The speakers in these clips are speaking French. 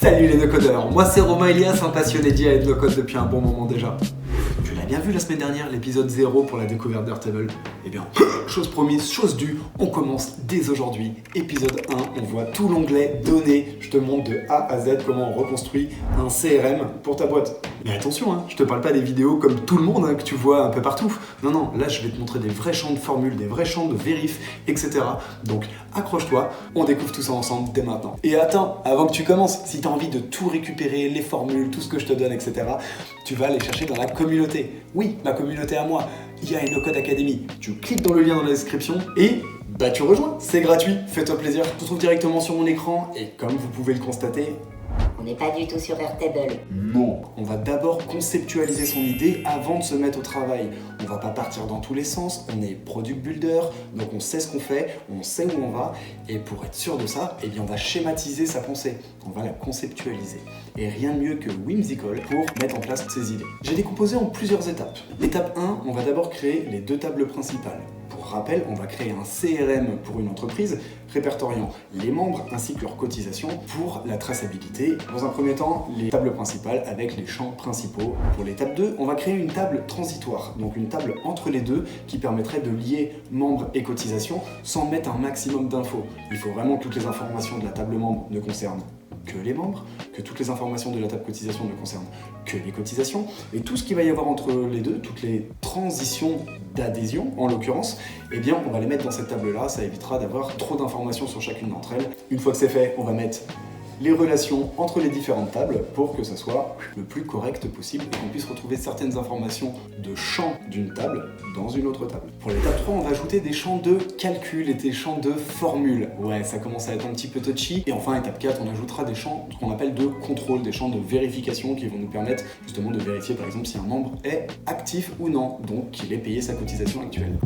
Salut les no-codeurs, moi c'est Romain Elias, un passionné d'IA et de no-code depuis un bon moment déjà. Tu l'as bien vu la semaine dernière, l'épisode 0 pour la découverte d'Airtable. Eh bien, chose promise, chose due, on commence dès aujourd'hui. Épisode 1, on voit tout l'onglet données. Je te montre de A à Z comment on reconstruit un CRM pour ta boîte. Mais attention, je te parle pas des vidéos comme tout le monde que tu vois un peu partout. Non, là je vais te montrer des vrais champs de formules, des vrais champs de vérif, etc. Donc accroche-toi, on découvre tout ça ensemble dès maintenant. Et attends, avant que tu commences, si tu as envie de tout récupérer, les formules, tout ce que je te donne, etc., tu vas aller chercher dans la communauté. Oui, ma communauté à moi, IA et No-Code Academy. Tu cliques dans le lien dans la description et tu rejoins. C'est gratuit, fais-toi plaisir. Tu te trouves directement sur mon écran et comme vous pouvez le constater, on n'est pas du tout sur Airtable. Non. On va d'abord conceptualiser son idée avant de se mettre au travail. On va pas partir dans tous les sens, on est product builder, donc on sait ce qu'on fait, on sait où on va, et pour être sûr de ça, on va schématiser sa pensée. On va la conceptualiser. Et rien de mieux que Whimsical pour mettre en place ses idées. J'ai décomposé en plusieurs étapes. Étape 1, on va d'abord créer les deux tables principales. Pour rappel, on va créer un CRM pour une entreprise, répertoriant les membres ainsi que leurs cotisations pour la traçabilité. Dans un premier temps, les tables principales avec les champs principaux. Pour l'étape 2, on va créer une table transitoire, donc une table entre les deux qui permettrait de lier membres et cotisations sans mettre un maximum d'infos. Il faut vraiment que toutes les informations de la table membre ne concernent que les membres, que toutes les informations de la table cotisation ne concernent que les cotisations, et tout ce qu'il va y avoir entre les deux, toutes les transitions d'adhésion en l'occurrence, on va les mettre dans cette table-là, ça évitera d'avoir trop d'informations sur chacune d'entre elles. Une fois que c'est fait, on va mettre les relations entre les différentes tables pour que ça soit le plus correct possible et qu'on puisse retrouver certaines informations de champs d'une table dans une autre table. Pour l'étape 3, on va ajouter des champs de calcul et des champs de formule. Ouais, ça commence à être un petit peu touchy. Et enfin, étape 4, on ajoutera des champs qu'on appelle de contrôle, des champs de vérification qui vont nous permettre justement de vérifier par exemple si un membre est actif ou non, donc qu'il ait payé sa cotisation actuelle.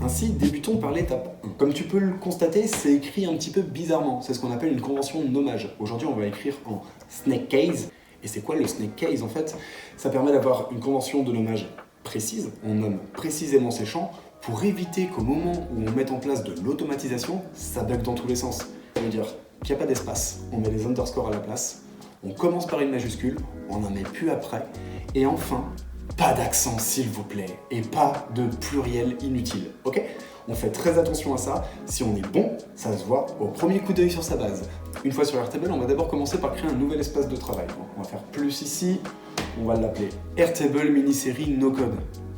Ainsi, débutons par l'étape 1. Comme tu peux le constater, c'est écrit un petit peu bizarrement. C'est ce qu'on appelle une convention de nommage. Aujourd'hui, on va écrire en snake case. Et c'est quoi le snake case en fait? Ça permet d'avoir une convention de nommage précise. On nomme précisément ces champs pour éviter qu'au moment où on met en place de l'automatisation, ça bug dans tous les sens. Ça veut dire qu'il n'y a pas d'espace, on met des underscores à la place, on commence par une majuscule, on n'en met plus après, et enfin, pas d'accent s'il vous plaît, et pas de pluriel inutile, ok? On fait très attention à ça, si on est bon, ça se voit au premier coup d'œil sur sa base. Une fois sur Airtable, on va d'abord commencer par créer un nouvel espace de travail. Donc on va faire plus ici, on va l'appeler Airtable mini-série no-code.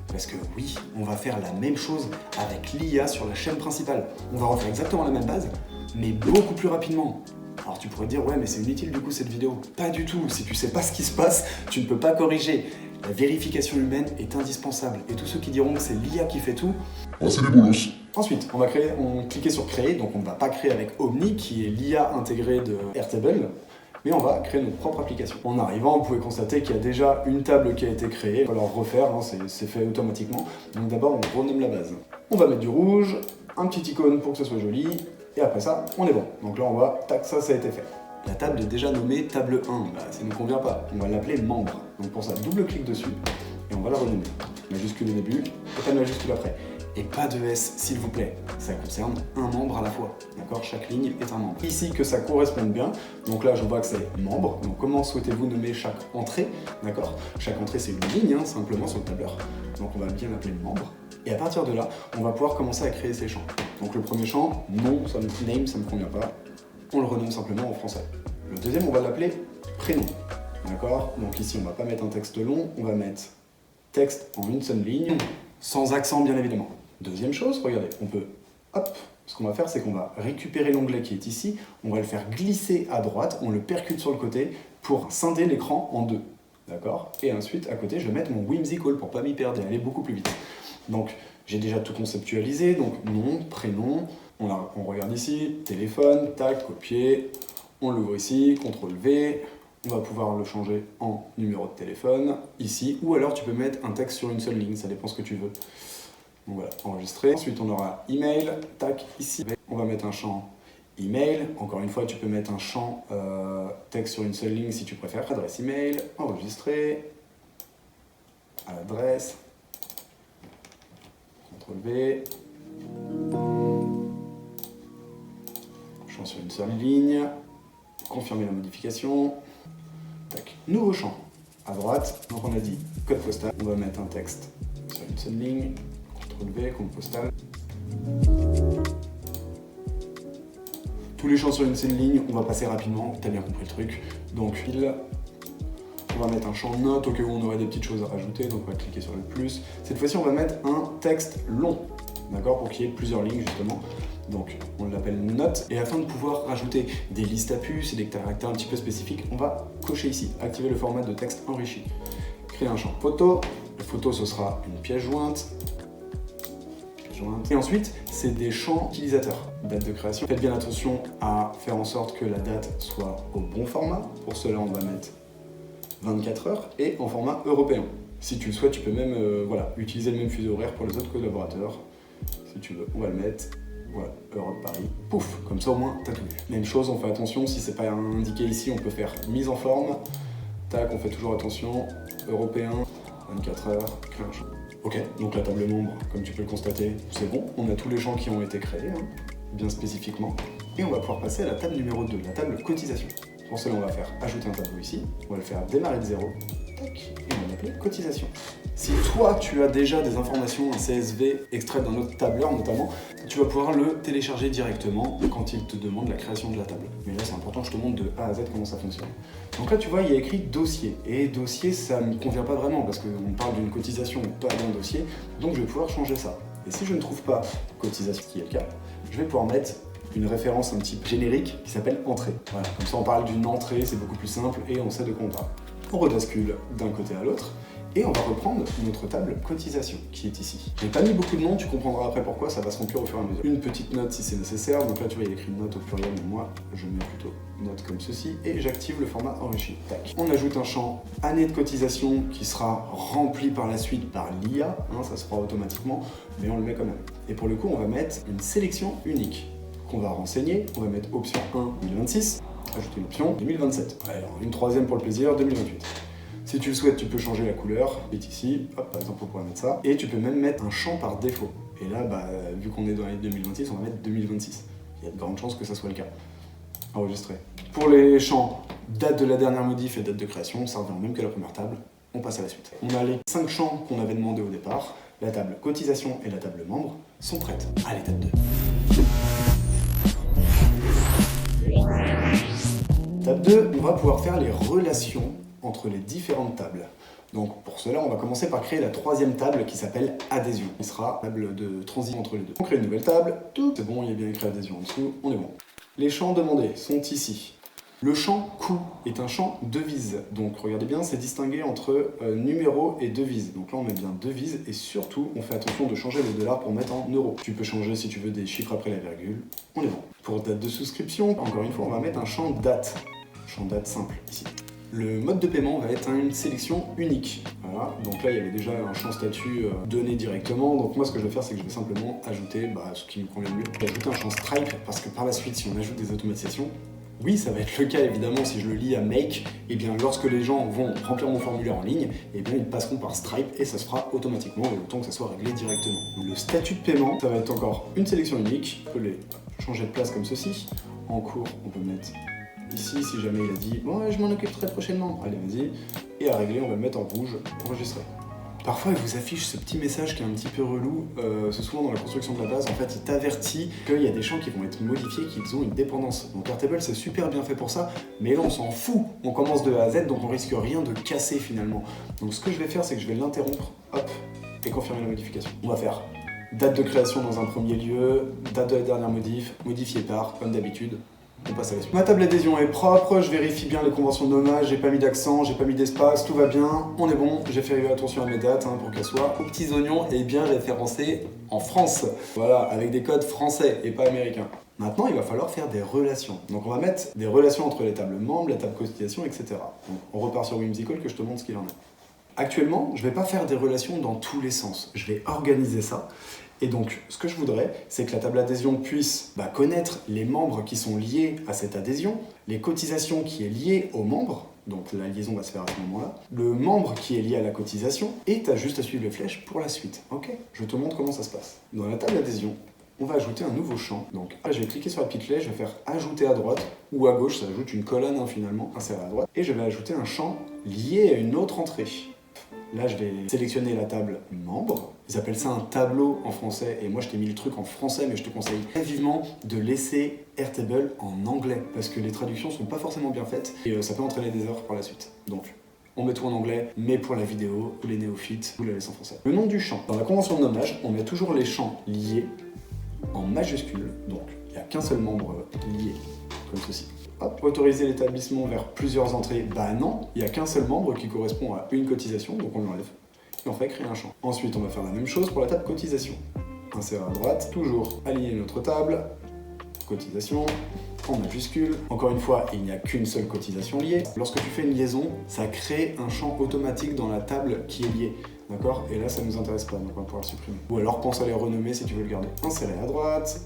Parce que oui, on va faire la même chose avec l'IA sur la chaîne principale. On va refaire exactement la même base, mais beaucoup plus rapidement. Alors tu pourrais te dire, ouais mais c'est inutile du coup cette vidéo. Pas du tout, si tu sais pas ce qui se passe, tu ne peux pas corriger. La vérification humaine est indispensable. Et tous ceux qui diront que c'est l'IA qui fait tout, c'est des bolos. Ensuite, on va cliquer sur créer, donc on ne va pas créer avec Omni, qui est l'IA intégrée de Airtable, mais on va créer notre propre application. En arrivant, vous pouvez constater qu'il y a déjà une table qui a été créée. On va leur refaire, c'est fait automatiquement. Donc d'abord, on renomme la base. On va mettre du rouge, un petit icône pour que ce soit joli, et après ça, on est bon. Donc là, on voit, tac, ça a été fait. La table est déjà nommée table 1, ça ne nous convient pas. On va l'appeler membre. Donc pour ça, double-clic dessus, et on va la renommer. Majuscule au début, et pas de majuscule après. Et pas de S, s'il vous plaît. Ça concerne un membre à la fois. D'accord? Chaque ligne est un membre. Ici, que ça corresponde bien. Donc là, je vois que c'est membre. Donc comment souhaitez-vous nommer chaque entrée? D'accord? Chaque entrée, c'est une ligne, simplement sur le tableur. Donc on va bien l'appeler membre. Et à partir de là, on va pouvoir commencer à créer ces champs. Donc le premier champ, nom, name, ça ne me convient pas. On le renomme simplement en français. Le deuxième, on va l'appeler prénom. D'accord? Donc ici, on ne va pas mettre un texte long, on va mettre texte en une seule ligne, sans accent bien évidemment. Deuxième chose, regardez, on peut, ce qu'on va faire, c'est qu'on va récupérer l'onglet qui est ici, on va le faire glisser à droite, on le percute sur le côté pour scinder l'écran en deux. D'accord? Et ensuite, à côté, je vais mettre mon Whimsical pour pas m'y perdre et aller beaucoup plus vite. Donc, j'ai déjà tout conceptualisé, donc nom, prénom, on regarde ici, téléphone, tac, copier, on l'ouvre ici, CTRL V, on va pouvoir le changer en numéro de téléphone, ici, ou alors tu peux mettre un texte sur une seule ligne, ça dépend ce que tu veux. Donc voilà, enregistrer. Ensuite, on aura email, tac, ici, on va mettre un champ email, encore une fois, tu peux mettre un champ texte sur une seule ligne si tu préfères, adresse email, enregistrer, adresse, CTRL V, sur une seule ligne, confirmer la modification, tac. Nouveau champ, à droite, donc on a dit code postal, on va mettre un texte sur une seule ligne, CTRL-V, compte postal. Tous les champs sur une seule ligne, on va passer rapidement, t'as bien compris le truc. Donc on va mettre un champ note au cas où on aurait des petites choses à rajouter, donc on va cliquer sur le plus. Cette fois-ci, on va mettre un texte long, d'accord, pour qu'il y ait plusieurs lignes justement. Donc on l'appelle note, et afin de pouvoir rajouter des listes à puces et des caractères un petit peu spécifiques, on va cocher ici, activer le format de texte enrichi. Créer un champ photo, la photo ce sera une pièce jointe. Et ensuite, c'est des champs utilisateurs. Date de création. Faites bien attention à faire en sorte que la date soit au bon format. Pour cela, on va mettre 24 heures et en format européen. Si tu le souhaites, tu peux même utiliser le même fuseau horaire pour les autres collaborateurs. Si tu veux, on va le mettre. Voilà, Europe, Paris. Pouf, comme ça au moins, t'as tout vu. Même chose, on fait attention, si c'est pas indiqué ici, on peut faire mise en forme. Tac, on fait toujours attention. Européen, 24 heures, créer un champ. Ok, donc la table membre, comme tu peux le constater, c'est bon. On a tous les champs qui ont été créés, bien spécifiquement. Et on va pouvoir passer à la table numéro 2, la table cotisation. Pour cela, on va faire ajouter un tableau ici. On va le faire démarrer de 0. Tac, et on va l'appeler cotisation. Si toi, tu as déjà des informations, un CSV extrait d'un autre tableur notamment, tu vas pouvoir le télécharger directement quand il te demande la création de la table. Mais là, c'est important, je te montre de A à Z comment ça fonctionne. Donc là, tu vois, il y a écrit dossier. Et dossier, ça ne me convient pas vraiment parce qu'on parle d'une cotisation, pas d'un dossier. Donc, je vais pouvoir changer ça. Et si je ne trouve pas cotisation, ce qui est le cas, je vais pouvoir mettre une référence un type générique qui s'appelle entrée. Voilà, comme ça, on parle d'une entrée, c'est beaucoup plus simple et on sait de quoi on parle. On redascule d'un côté à l'autre. Et on va reprendre notre table cotisation qui est ici. J'ai pas mis beaucoup de noms, tu comprendras après pourquoi, ça va se remplir au fur et à mesure. Une petite note si c'est nécessaire, donc là tu vois il y a écrit note au pluriel, mais moi je mets plutôt note comme ceci, et j'active le format enrichi. Tac. On ajoute un champ année de cotisation qui sera rempli par la suite par l'IA, ça se fera automatiquement, mais on le met quand même. Et pour le coup on va mettre une sélection unique qu'on va renseigner, on va mettre option 1 2026, ajouter une option 2027. Alors une troisième pour le plaisir, 2028. Si tu le souhaites, tu peux changer la couleur, qui est ici, hop, par exemple on pourrait mettre ça, et tu peux même mettre un champ par défaut. Et là, vu qu'on est dans l'année 2026, on va mettre 2026. Il y a de grandes chances que ça soit le cas. Enregistré. Pour les champs, date de la dernière modif et date de création, ça revient même que la première table. On passe à la suite. On a les 5 champs qu'on avait demandé au départ. La table cotisation et la table membre sont prêtes à l'étape 2. Étape 2, on va pouvoir faire les relations entre les différentes tables. Donc pour cela, on va commencer par créer la troisième table qui s'appelle adhésion. Il sera table de transition entre les deux. On crée une nouvelle table, tout, c'est bon, il y a bien écrit adhésion en dessous, on est bon. Les champs demandés sont ici. Le champ coût est un champ devise. Donc regardez bien, c'est distingué entre numéro et devise. Donc là on met bien devise et surtout on fait attention de changer le dollar pour mettre en euros. Tu peux changer si tu veux des chiffres après la virgule, on est bon. Pour date de souscription, encore une fois on va mettre un champ date. Champ date simple ici. Le mode de paiement va être une sélection unique. Voilà, donc là il y avait déjà un champ statut donné directement. Donc moi ce que je vais faire c'est que je vais simplement ajouter ce qui me convient le mieux. Ajouter un champ Stripe parce que par la suite si on ajoute des automatisations, oui ça va être le cas évidemment si je le lis à Make, et bien lorsque les gens vont remplir mon formulaire en ligne, et bien ils passeront par Stripe et ça se fera automatiquement et autant que ça soit réglé directement. Donc, le statut de paiement, ça va être encore une sélection unique. On peut les changer de place comme ceci. En cours on peut mettre ici, si jamais il a dit « Bon, je m'en occupe très prochainement », allez, vas-y. Et à régler, on va le mettre en rouge, enregistré. Parfois, il vous affiche ce petit message qui est un petit peu relou. C'est souvent dans la construction de la base, en fait, il t'avertit qu'il y a des champs qui vont être modifiés, qu'ils ont une dépendance. Donc Airtable, c'est super bien fait pour ça, mais là, on s'en fout. On commence de A à Z, donc on risque rien de casser finalement. Donc ce que je vais faire, c'est que je vais l'interrompre, hop, et confirmer la modification. On va faire date de création dans un premier lieu, date de la dernière modif, modifié par, comme d'habitude. On passe à la suite. Ma table d'adhésion est propre, je vérifie bien les conventions de nommage, j'ai pas mis d'accent, j'ai pas mis d'espace, tout va bien, on est bon, j'ai fait attention à mes dates pour qu'elles soient aux petits oignons et bien référencées en France. Voilà, avec des codes français et pas américains. Maintenant, il va falloir faire des relations. Donc on va mettre des relations entre les tables membres, la table cotisation, etc. Donc on repart sur Whimsical que je te montre ce qu'il en est. Actuellement, je vais pas faire des relations dans tous les sens. Je vais organiser ça. Et donc, ce que je voudrais, c'est que la table adhésion puisse connaître les membres qui sont liés à cette adhésion, les cotisations qui est liées aux membres, donc la liaison va se faire à ce moment-là, le membre qui est lié à la cotisation, et tu as juste à suivre les flèches pour la suite. Ok, je te montre comment ça se passe. Dans la table adhésion, on va ajouter un nouveau champ. Donc là, je vais cliquer sur la petite flèche, je vais faire ajouter à droite ou à gauche, ça ajoute une colonne finalement, insérer à droite. Et je vais ajouter un champ lié à une autre entrée. Là, je vais sélectionner la table membre. Ils appellent ça un tableau en français. Et moi, je t'ai mis le truc en français, mais je te conseille très vivement de laisser Airtable en anglais. Parce que les traductions sont pas forcément bien faites. Et ça peut entraîner des erreurs par la suite. Donc, on met tout en anglais, mais pour la vidéo, ou les néophytes, vous la laissez en français. Le nom du champ. Dans la convention de nommage, on met toujours les champs liés en majuscule. Donc, il n'y a qu'un seul membre lié, comme ceci. Hop, autoriser l'établissement vers plusieurs entrées, bah non, il n'y a qu'un seul membre qui correspond à une cotisation, donc on l'enlève. Et on fait créer un champ. Ensuite, on va faire la même chose pour la table cotisation. Insérer à droite, toujours aligner notre table, cotisation, en majuscule. Encore une fois, il n'y a qu'une seule cotisation liée. Lorsque tu fais une liaison, ça crée un champ automatique dans la table qui est liée. D'accord? Et là, ça ne nous intéresse pas, donc on va pouvoir le supprimer. Ou alors, pense à les renommer si tu veux le garder. Insérer à droite,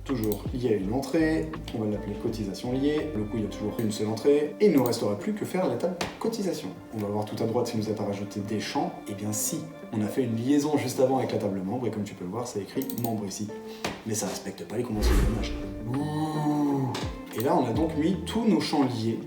toujours lié à une entrée, on va l'appeler cotisation liée, le coup il y a toujours une seule entrée, et il ne nous restera plus que faire la table cotisation. On va voir tout à droite s'il nous a pas rajouté des champs, et bien si, on a fait une liaison juste avant avec la table membre, et comme tu peux le voir, c'est écrit membre ici. Mais ça respecte pas les conventions de nommage. Et là on a donc mis tous nos champs liés.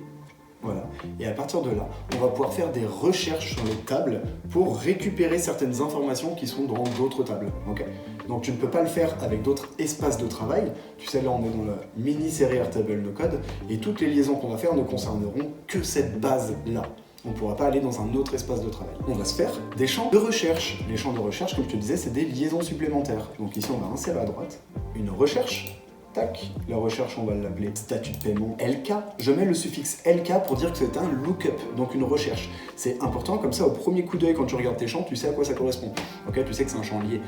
Voilà. Et à partir de là, on va pouvoir faire des recherches sur les tables pour récupérer certaines informations qui sont dans d'autres tables. Okay, donc tu ne peux pas le faire avec d'autres espaces de travail. Tu sais, là on est dans la mini-série Airtable No Code et toutes les liaisons qu'on va faire ne concerneront que cette base-là. On ne pourra pas aller dans un autre espace de travail. On va se faire des champs de recherche. Les champs de recherche, comme je te disais, c'est des liaisons supplémentaires. Donc ici, on va insérer à droite une recherche. Tac. La recherche, on va l'appeler statut de paiement LK. Je mets le suffixe LK pour dire que c'est un lookup, donc une recherche. C'est important, comme ça, au premier coup d'œil, quand tu regardes tes champs, tu sais à quoi ça correspond. Ok, tu sais que c'est un champ lié.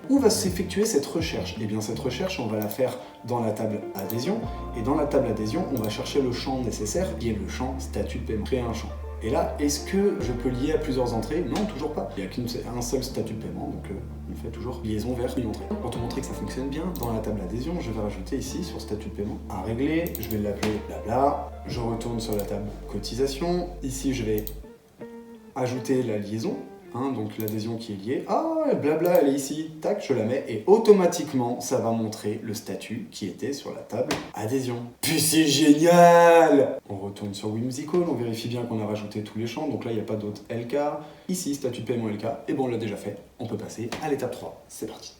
Où va s'effectuer cette recherche? Eh bien, cette recherche, on va la faire dans la table adhésion. Et dans la table adhésion, on va chercher le champ nécessaire, qui est le champ statut de paiement. Créer un champ. Et là, est-ce que je peux lier à plusieurs entrées? Non, toujours pas. Il n'y a qu'un seul statut de paiement, donc on fait toujours liaison vers une entrée. Pour te montrer que ça fonctionne bien, dans la table adhésion, je vais rajouter ici, sur statut de paiement, à régler. Je vais l'appeler blabla. Je retourne sur la table cotisation. Ici, je vais ajouter la liaison. Donc l'adhésion qui est liée. Ah, blabla, elle est ici. Tac, je la mets et automatiquement, ça va montrer le statut qui était sur la table adhésion. Puis c'est génial! On retourne sur Whimsical, on vérifie bien qu'on a rajouté tous les champs. Donc là, il n'y a pas d'autre LK. Ici, statut de paiement LK. Et bon, on l'a déjà fait. On peut passer à l'étape 3. C'est parti.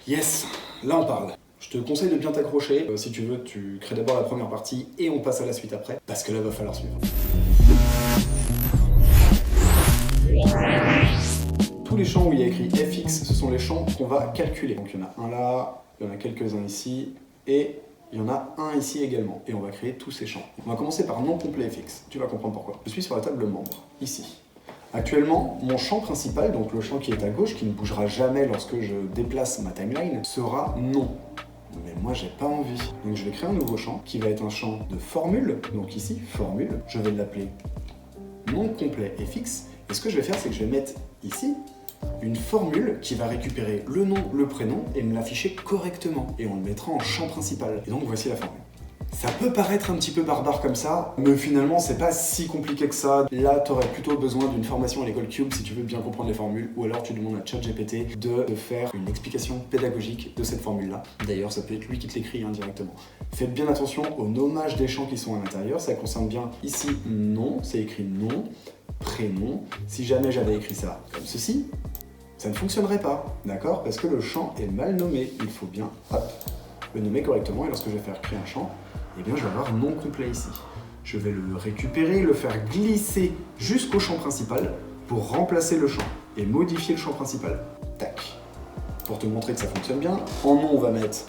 Yes! Là, on parle. Je te conseille de bien t'accrocher. Si tu veux, tu crées d'abord la première partie et on passe à la suite après. Parce que là, va falloir suivre. Tous les champs où il y a écrit FX, ce sont les champs qu'on va calculer. Donc il y en a un là, il y en a quelques-uns ici, et il y en a un ici également. Et on va créer tous ces champs. On va commencer par nom complet FX. Tu vas comprendre pourquoi. Je suis sur la table membre, ici. Actuellement, mon champ principal, donc le champ qui est à gauche, qui ne bougera jamais lorsque je déplace ma timeline, sera nom. Mais moi, j'ai pas envie. Donc je vais créer un nouveau champ, qui va être un champ de formule. Donc ici, formule. Je vais l'appeler nom complet FX. Et ce que je vais faire, c'est que je vais mettre ici une formule qui va récupérer le nom, le prénom et me l'afficher correctement. Et on le mettra en champ principal. Et donc voici la formule. Ça peut paraître un petit peu barbare comme ça, mais finalement c'est pas si compliqué que ça. Là, tu aurais plutôt besoin d'une formation à l'école Cube si tu veux bien comprendre les formules, ou alors tu demandes à ChatGPT de faire une explication pédagogique de cette formule-là. D'ailleurs, ça peut être lui qui te l'écrit directement. Faites bien attention au nommage des champs qui sont à l'intérieur. Ça concerne bien ici nom, c'est écrit nom, prénom. Si jamais j'avais écrit ça comme ceci, ça ne fonctionnerait pas, d'accord? Parce que le champ est mal nommé. Il faut bien, le nommer correctement. Et lorsque je vais faire créer un champ, eh bien je vais avoir nom complet ici. Je vais le récupérer, le faire glisser jusqu'au champ principal pour remplacer le champ et modifier le champ principal. Tac. Pour te montrer que ça fonctionne bien, en nom on va mettre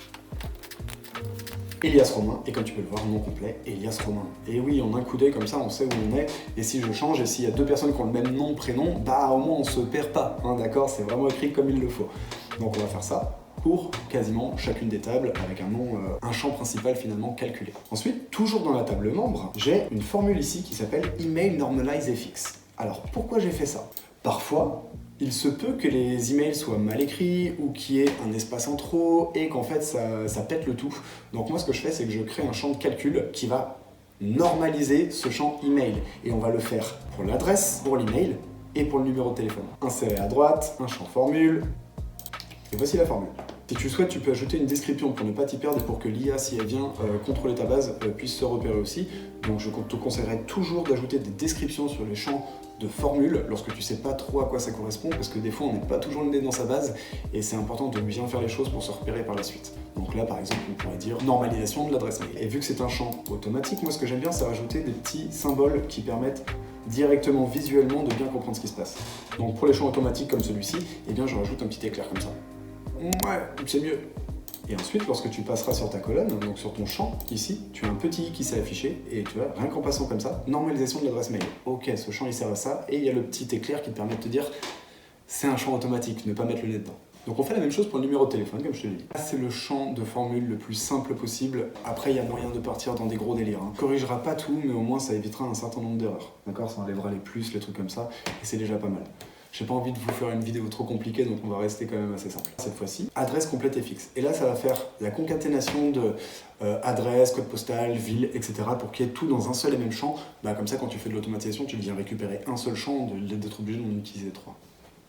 Elias Romain, et comme tu peux le voir, nom complet, Elias Romain. Et oui, en un coup d'œil comme ça, on sait où on est, et si je change, et s'il y a deux personnes qui ont le même nom, prénom, bah au moins on se perd pas, d'accord? C'est vraiment écrit comme il le faut. Donc on va faire ça pour quasiment chacune des tables avec un nom, un champ principal finalement calculé. Ensuite, toujours dans la table membre, j'ai une formule ici qui s'appelle Email Normalize FX. Alors pourquoi j'ai fait ça? Parfois, il se peut que les emails soient mal écrits ou qu'il y ait un espace en trop et qu'en fait ça pète le tout. Donc moi ce que je fais, c'est que je crée un champ de calcul qui va normaliser ce champ email. Et on va le faire pour l'adresse, pour l'email et pour le numéro de téléphone. Insérer à droite, un champ formule. Et voici la formule. Si tu souhaites, tu peux ajouter une description pour ne pas t'y perdre et pour que l'IA, si elle vient contrôler ta base, puisse se repérer aussi. Donc je te conseillerais toujours d'ajouter des descriptions sur les champs de formules lorsque tu sais pas trop à quoi ça correspond, parce que des fois on n'est pas toujours le nez dans sa base et c'est important de bien faire les choses pour se repérer par la suite. Donc là par exemple on pourrait dire normalisation de l'adresse mail. Et vu que c'est un champ automatique, moi ce que j'aime bien c'est rajouter des petits symboles qui permettent directement visuellement de bien comprendre ce qui se passe. Donc pour les champs automatiques comme celui-ci, eh bien je rajoute un petit éclair comme ça. Ouais, c'est mieux. Et ensuite, lorsque tu passeras sur ta colonne, donc sur ton champ, ici, tu as un petit i qui s'est affiché, et tu vois, rien qu'en passant comme ça, normalisation de l'adresse mail. Ok, ce champ il sert à ça, et il y a le petit éclair qui te permet de te dire, c'est un champ automatique, ne pas mettre le nez dedans. Donc on fait la même chose pour le numéro de téléphone, comme je te l'ai dit. C'est le champ de formule le plus simple possible. Après, il y a moyen de partir dans des gros délires. On corrigera pas tout, mais au moins ça évitera un certain nombre d'erreurs. D'accord, ça enlèvera les plus, les trucs comme ça, et c'est déjà pas mal. J'ai pas envie de vous faire une vidéo trop compliquée, donc on va rester quand même assez simple. Cette fois-ci, adresse complète et fixe. Et là, ça va faire la concaténation de adresse, code postal, ville, etc. pour qu'il y ait tout dans un seul et même champ. Bah, comme ça, quand tu fais de l'automatisation, tu viens récupérer un seul champ d'être obligé d'en utiliser 3.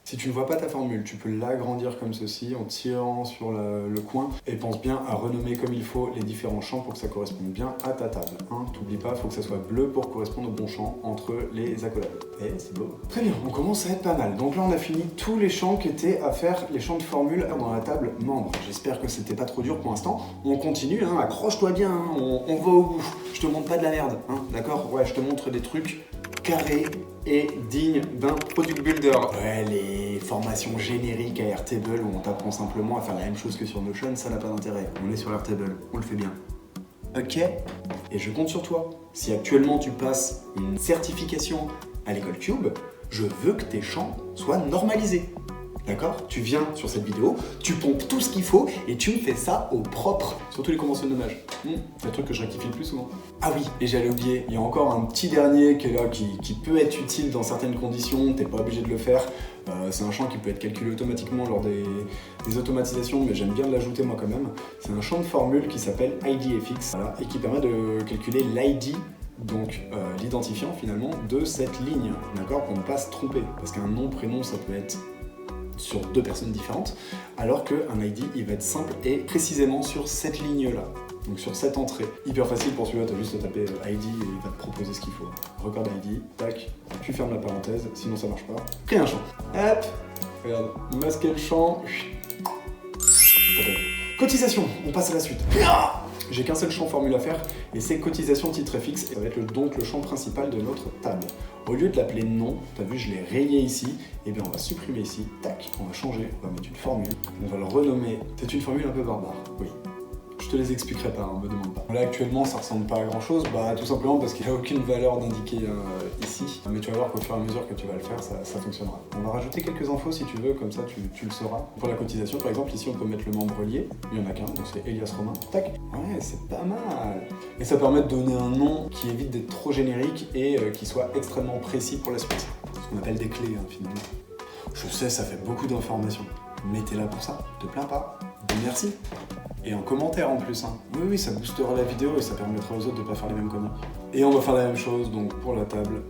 Si tu ne vois pas ta formule, tu peux l'agrandir comme ceci en tirant sur le coin et pense bien à renommer comme il faut les différents champs pour que ça corresponde bien à ta table. T'oublies pas, il faut que ça soit bleu pour correspondre au bon champ entre les accolades. Et c'est beau. Très bien, on commence à être pas mal. Donc là, on a fini tous les champs qui étaient à faire, les champs de formule dans la table membre. J'espère que c'était pas trop dur pour l'instant. On continue, accroche-toi bien, on va au bout. Je te montre pas de la merde, d'accord? Ouais, je te montre des trucs carré et digne d'un product builder. Ouais, les formations génériques à Airtable où on t'apprend simplement à faire la même chose que sur Notion, ça n'a pas d'intérêt. On est sur Airtable, on le fait bien. Ok? Et je compte sur toi. Si actuellement tu passes une certification à l'école Cube, je veux que tes champs soient normalisés. D'accord? Tu viens sur cette vidéo, tu pompes tout ce qu'il faut et tu me fais ça au propre. Surtout les conventions de nommage. C'est le truc que je rectifie le plus souvent. Ah oui, et j'allais oublier, il y a encore un petit dernier qui est là, qui peut être utile dans certaines conditions, t'es pas obligé de le faire. C'est un champ qui peut être calculé automatiquement lors des automatisations, mais j'aime bien l'ajouter moi quand même. C'est un champ de formule qui s'appelle IDFX, voilà, et qui permet de calculer l'ID, donc l'identifiant finalement, de cette ligne, d'accord? Pour ne pas se tromper. Parce qu'un nom, prénom, ça peut être sur 2 personnes différentes, alors qu'un ID, il va être simple et précisément sur cette ligne-là. Donc sur cette entrée. Hyper facile pour celui-là, t'as juste à taper ID et il va te proposer ce qu'il faut. Record ID, tac, tu fermes la parenthèse, sinon ça marche pas. Crée un champ. Hop, regarde, masquer le champ. Cotisation, on passe à la suite. J'ai qu'un seul champ formule à faire et c'est cotisation titre fixe et ça va être donc le champ principal de notre table. Au lieu de l'appeler nom, t'as vu je l'ai rayé ici, et bien on va supprimer ici, tac, on va changer, on va mettre une formule, on va le renommer, c'est une formule un peu barbare, oui. Je te les expliquerai pas, me demande pas. Là actuellement ça ressemble pas à grand chose, bah tout simplement parce qu'il n'y a aucune valeur d'indiquer ici. Mais tu vas voir qu'au fur et à mesure que tu vas le faire, ça fonctionnera. On va rajouter quelques infos si tu veux, comme ça tu le sauras. Pour la cotisation par exemple, ici on peut mettre le membre lié, il y en a qu'un, donc c'est Elias Romain. Tac, ouais c'est pas mal. Et ça permet de donner un nom qui évite d'être trop générique et qui soit extrêmement précis pour la suite. Ce qu'on appelle des clés finalement. Je sais, ça fait beaucoup d'informations, mais t'es là pour ça, te plains pas, dis merci. Et en commentaire en plus. Oui, ça boostera la vidéo et ça permettra aux autres de ne pas faire les mêmes conneries. Et on va faire la même chose, donc pour la table,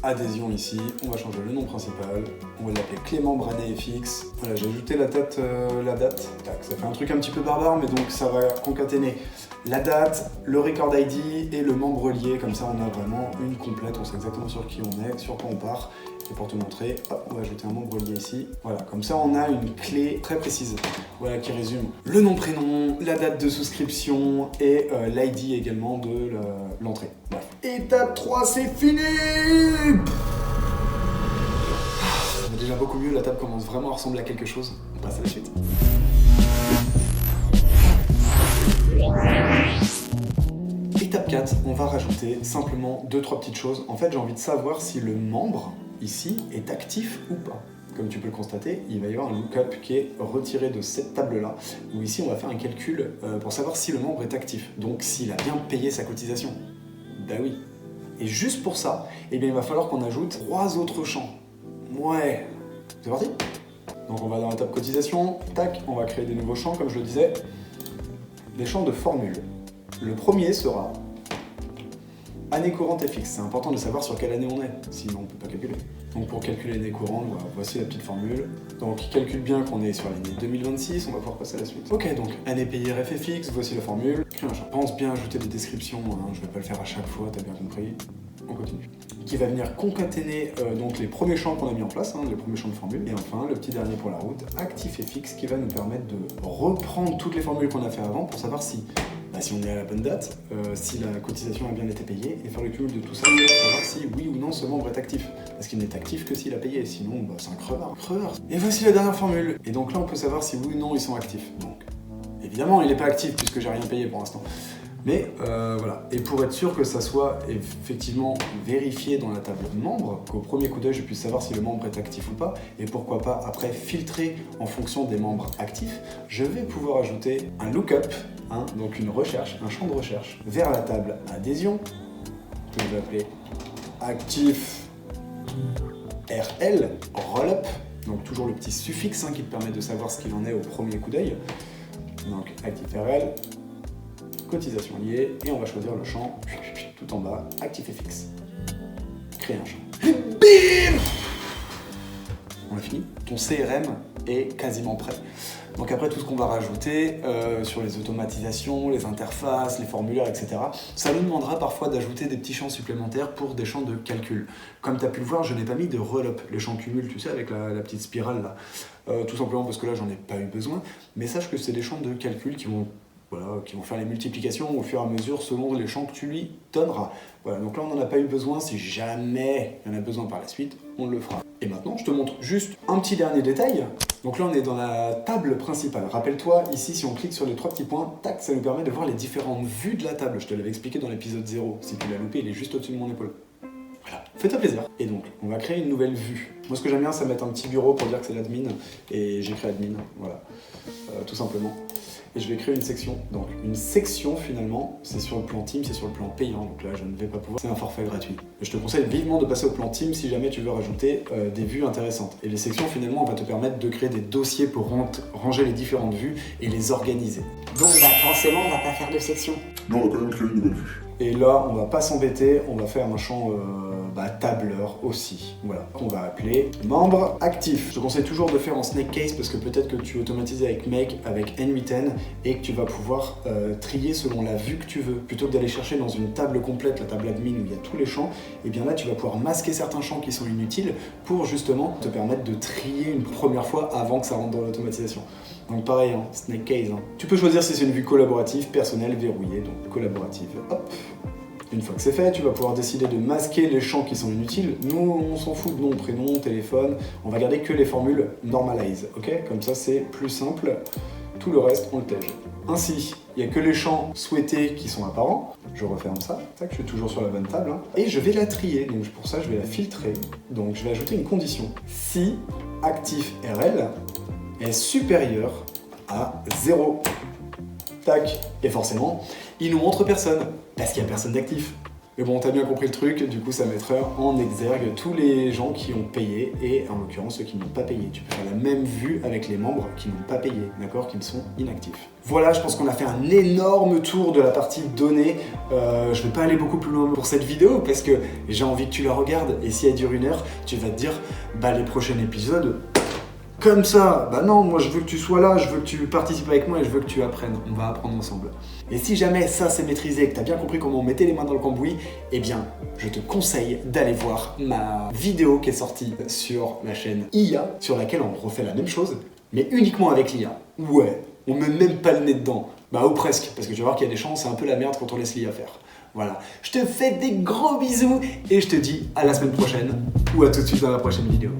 adhésion ici, on va changer le nom principal, on va l'appeler clé membre ADFX. Voilà, j'ai ajouté la date, tac, ça fait un truc un petit peu barbare, mais donc ça va concaténer la date, le record ID et le membre lié, comme ça on a vraiment une complète, on sait exactement sur qui on est, sur quoi on part. Et pour te montrer, hop, on va ajouter un membre lié ici. Voilà, comme ça on a une clé très précise. Voilà, qui résume le nom, prénom, la date de souscription et l'ID également de l'entrée. Bref. Étape 3, c'est fini! Ça va déjà beaucoup mieux, la table commence vraiment à ressembler à quelque chose. On passe à la suite. Étape 4, on va rajouter simplement 2-3 petites choses. En fait, j'ai envie de savoir si le membre ici est actif ou pas. Comme tu peux le constater, il va y avoir un lookup qui est retiré de cette table-là, où ici on va faire un calcul pour savoir si le membre est actif, donc s'il a bien payé sa cotisation. Bah oui. Et juste pour ça, eh bien, il va falloir qu'on ajoute 3 autres champs. Ouais. C'est parti? Donc on va dans la table cotisation, tac, on va créer des nouveaux champs, comme je le disais, des champs de formule. Le premier sera Année courante et fixe, c'est important de savoir sur quelle année on est, sinon on ne peut pas calculer. Donc pour calculer l'année courante, voilà, voici la petite formule. Donc calcule bien qu'on est sur l'année 2026, on va pouvoir passer à la suite. Ok, donc année payée ref et fixe, voici la formule. Crée un champ. Pense bien ajouter des descriptions, hein, je vais pas le faire à chaque fois, t'as bien compris. On continue. Qui va venir concaténer donc les premiers champs qu'on a mis en place, hein, les premiers champs de formule. Et enfin, le petit dernier pour la route, actif et fixe, qui va nous permettre de reprendre toutes les formules qu'on a fait avant pour savoir si on est à la bonne date, si la cotisation a bien été payée, et faire le cumul de tout ça pour savoir si oui ou non ce membre est actif. Parce qu'il n'est actif que s'il a payé, sinon bah, c'est un crevard. Et voici la dernière formule. Et donc là on peut savoir si oui ou non ils sont actifs. Donc évidemment il n'est pas actif puisque j'ai rien payé pour l'instant. Mais voilà, et pour être sûr que ça soit effectivement vérifié dans la table membre, qu'au premier coup d'œil je puisse savoir si le membre est actif ou pas, et pourquoi pas après filtrer en fonction des membres actifs, je vais pouvoir ajouter un lookup, hein, donc une recherche, un champ de recherche, vers la table adhésion, que je vais appeler actif RL, rollup, donc toujours le petit suffixe hein, qui te permet de savoir ce qu'il en est au premier coup d'œil, donc actif RL, cotisation liée, et on va choisir le champ tout en bas, actif et fixe. Créer un champ. Bim! On a fini. Ton CRM est quasiment prêt. Donc après tout ce qu'on va rajouter sur les automatisations, les interfaces, les formulaires, etc. Ça nous demandera parfois d'ajouter des petits champs supplémentaires pour des champs de calcul. Comme tu as pu le voir, je n'ai pas mis de rollup, les champs cumul, tu sais, avec la petite spirale là. Tout simplement parce que là j'en ai pas eu besoin. Mais sache que c'est des champs de calcul qui vont faire les multiplications au fur et à mesure selon les champs que tu lui donneras. Voilà, donc là on n'en a pas eu besoin, si jamais il y en a besoin par la suite, on le fera. Et maintenant je te montre juste un petit dernier détail. Donc là on est dans la table principale. Rappelle-toi, ici si on clique sur les trois petits points, tac, ça nous permet de voir les différentes vues de la table. Je te l'avais expliqué dans l'épisode 0, si tu l'as loupé, il est juste au-dessus de mon épaule. Voilà, fais-toi plaisir. Et donc, on va créer une nouvelle vue. Moi ce que j'aime bien, c'est mettre un petit bureau pour dire que c'est l'admin, et j'ai créé admin, voilà, tout simplement. Et je vais créer une section. Donc une section finalement, c'est sur le plan team, c'est sur le plan payant. Donc là je ne vais pas pouvoir, c'est un forfait gratuit. Je te conseille vivement de passer au plan team si jamais tu veux rajouter des vues intéressantes. Et les sections finalement, on va te permettre de créer des dossiers pour ranger les différentes vues et les organiser. Donc bah forcément on va pas faire de section. Non, on va quand même créer une nouvelle vue. Et là, on va pas s'embêter, on va faire un champ tableur aussi. Voilà, on va appeler membre actif. Je te conseille toujours de faire en snake case parce que peut-être que tu automatises avec make, avec N8N et que tu vas pouvoir trier selon la vue que tu veux. Plutôt que d'aller chercher dans une table complète, la table admin où il y a tous les champs, et bien là tu vas pouvoir masquer certains champs qui sont inutiles pour justement te permettre de trier une première fois avant que ça rentre dans l'automatisation. Donc pareil, hein, snake case. Hein. Tu peux choisir si c'est une vue collaborative, personnelle, verrouillée, donc collaborative. Hop. Une fois que c'est fait, tu vas pouvoir décider de masquer les champs qui sont inutiles. Nous, on s'en fout de nom, prénom, téléphone. On va garder que les formules normalize, ok? Comme ça, c'est plus simple. Tout le reste, on le tège. Ainsi, il n'y a que les champs souhaités qui sont apparents. Je referme ça. Tac, je suis toujours sur la bonne table. Hein. Et je vais la trier. Donc pour ça, je vais la filtrer. Donc je vais ajouter une condition. Si actif RL est supérieur à 0. Tac. Et forcément, il nous montre personne, parce qu'il n'y a personne d'actif. Mais bon, t'as bien compris le truc, du coup ça mettra en exergue tous les gens qui ont payé, et en l'occurrence ceux qui n'ont pas payé. Tu peux faire la même vue avec les membres qui n'ont pas payé, d'accord, qui sont inactifs. Voilà, je pense qu'on a fait un énorme tour de la partie données. Je vais pas aller beaucoup plus loin pour cette vidéo, parce que j'ai envie que tu la regardes, et si elle dure 1 heure, tu vas te dire, bah les prochains épisodes, comme ça, bah non, moi je veux que tu sois là, je veux que tu participes avec moi et je veux que tu apprennes. On va apprendre ensemble. Et si jamais ça c'est maîtrisé et que tu as bien compris comment on mettait les mains dans le cambouis, eh bien, je te conseille d'aller voir ma vidéo qui est sortie sur la chaîne IA, sur laquelle on refait la même chose, mais uniquement avec l'IA. Ouais, on met même pas le nez dedans. Bah ou presque, parce que tu vas voir qu'il y a des chances, c'est un peu la merde quand on laisse l'IA faire. Voilà, je te fais des gros bisous et je te dis à la semaine prochaine ou à tout de suite dans la prochaine vidéo.